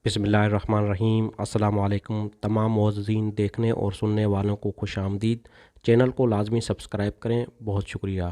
بسم اللہ الرحمن الرحیم۔ السلام علیکم تمام معززین دیکھنے اور سننے والوں کو خوش آمدید۔ چینل کو لازمی سبسکرائب کریں، بہت شکریہ۔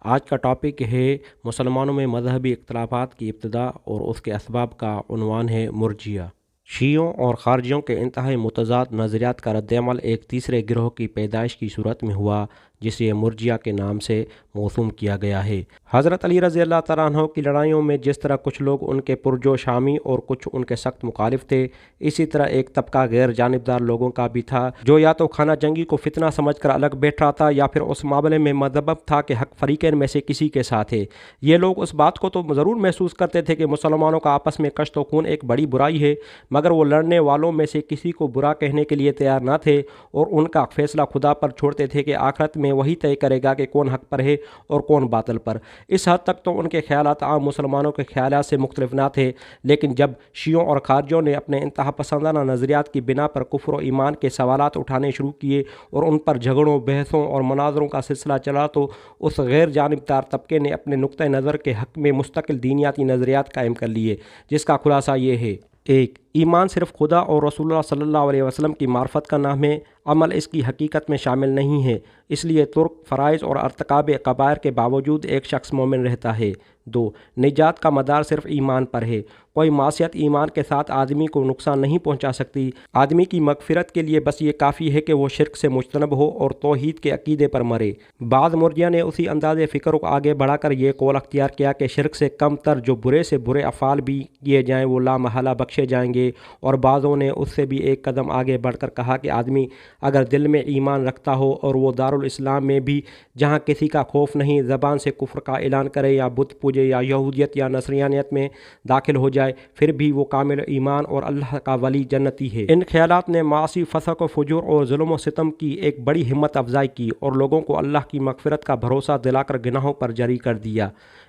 آج کا ٹاپک ہے مسلمانوں میں مذہبی اختلافات کی ابتدا اور اس کے اسباب کا عنوان ہے مرجئہ۔ شیعوں اور خارجیوں کے انتہائی متضاد نظریات کا رد عمل ایک تیسرے گروہ کی پیدائش کی صورت میں ہوا جسے مرجئہ کے نام سے موسوم کیا گیا ہے۔ حضرت علی رضی اللہ تعالیٰ عنہ کی لڑائیوں میں جس طرح کچھ لوگ ان کے پرجوش حامی اور کچھ ان کے سخت مخالف تھے، اسی طرح ایک طبقہ غیر جانبدار لوگوں کا بھی تھا جو یا تو خانہ جنگی کو فتنہ سمجھ کر الگ بیٹھ رہا تھا یا پھر اس معاملے میں مذہب تھا کہ حق فریقین میں سے کسی کے ساتھ ہے۔ یہ لوگ اس بات کو تو ضرور محسوس کرتے تھے کہ مسلمانوں کا آپس میں کشت و خون ایک بڑی برائی ہے، مگر وہ لڑنے والوں میں سے کسی کو برا کہنے کے لیے تیار نہ تھے اور ان کا فیصلہ خدا پر چھوڑتے تھے کہ آخرت میں وہی طے کرے گا کہ کون حق پر ہے اور کون باطل پر۔ اس حد تک تو ان کے خیالات عام مسلمانوں کے خیالات سے مختلف نہ تھے، لیکن جب شیعوں اور خارجیوں نے اپنے انتہا پسندانہ نظریات کی بنا پر کفر و ایمان کے سوالات اٹھانے شروع کیے اور ان پر جھگڑوں، بحثوں اور مناظروں کا سلسلہ چلا، تو اس غیر جانبدار طبقے نے اپنے نقطہ نظر کے حق میں مستقل دینیاتی نظریات قائم کر لیے، جس کا خلاصہ یہ ہے: 1. ایمان صرف خدا اور رسول اللہ صلی اللہ علیہ وسلم کی معرفت کا نام ہے، عمل اس کی حقیقت میں شامل نہیں ہے، اس لیے ترک فرائض اور ارتکاب کبائر کے باوجود ایک شخص مومن رہتا ہے۔ 2. نجات کا مدار صرف ایمان پر ہے، کوئی معصیت ایمان کے ساتھ آدمی کو نقصان نہیں پہنچا سکتی، آدمی کی مغفرت کے لیے بس یہ کافی ہے کہ وہ شرک سے مجتنب ہو اور توحید کے عقیدے پر مرے۔ بعض مرجئہ نے اسی انداز فکر کو آگے بڑھا کر یہ قول اختیار کیا کہ شرک سے کم تر جو برے سے برے افعال بھی کیے جائیں وہ لا محالہ بخشے جائیں گے، اور بعضوں نے اس سے بھی ایک قدم آگے بڑھ کر کہا کہ آدمی اگر دل میں ایمان رکھتا ہو اور وہ دارالاسلام میں بھی جہاں کسی کا خوف نہیں زبان سے کفر کا اعلان کرے یا بت پوجے یا یہودیت یا نصرانیت میں داخل ہو جائے، پھر بھی وہ کامل ایمان اور اللہ کا ولی جنتی ہے۔ ان خیالات نے معاصی، فسق و فجور اور ظلم و ستم کی ایک بڑی ہمت افزائی کی اور لوگوں کو اللہ کی مغفرت کا بھروسہ دلا کر گناہوں پر جری کر دیا۔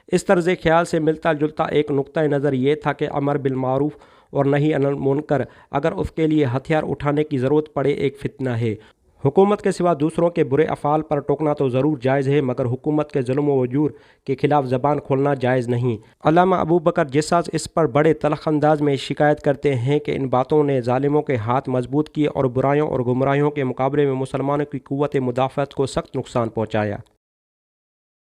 اس طرز خیال سے ملتا جلتا ایک نقطہ نظر یہ تھا کہ امر بالمعروف اور نہی عن المنکر اگر اس کے لیے ہتھیار اٹھانے کی ضرورت پڑے ایک فتنہ ہے۔ حکومت کے سوا دوسروں کے برے افعال پر ٹوکنا تو ضرور جائز ہے، مگر حکومت کے ظلم و وجور کے خلاف زبان کھولنا جائز نہیں۔ علامہ ابو بکر جساس اس پر بڑے تلخ انداز میں شکایت کرتے ہیں کہ ان باتوں نے ظالموں کے ہاتھ مضبوط کیے اور برائیوں اور گمراہیوں کے مقابلے میں مسلمانوں کی قوت مدافعت کو سخت نقصان پہنچایا۔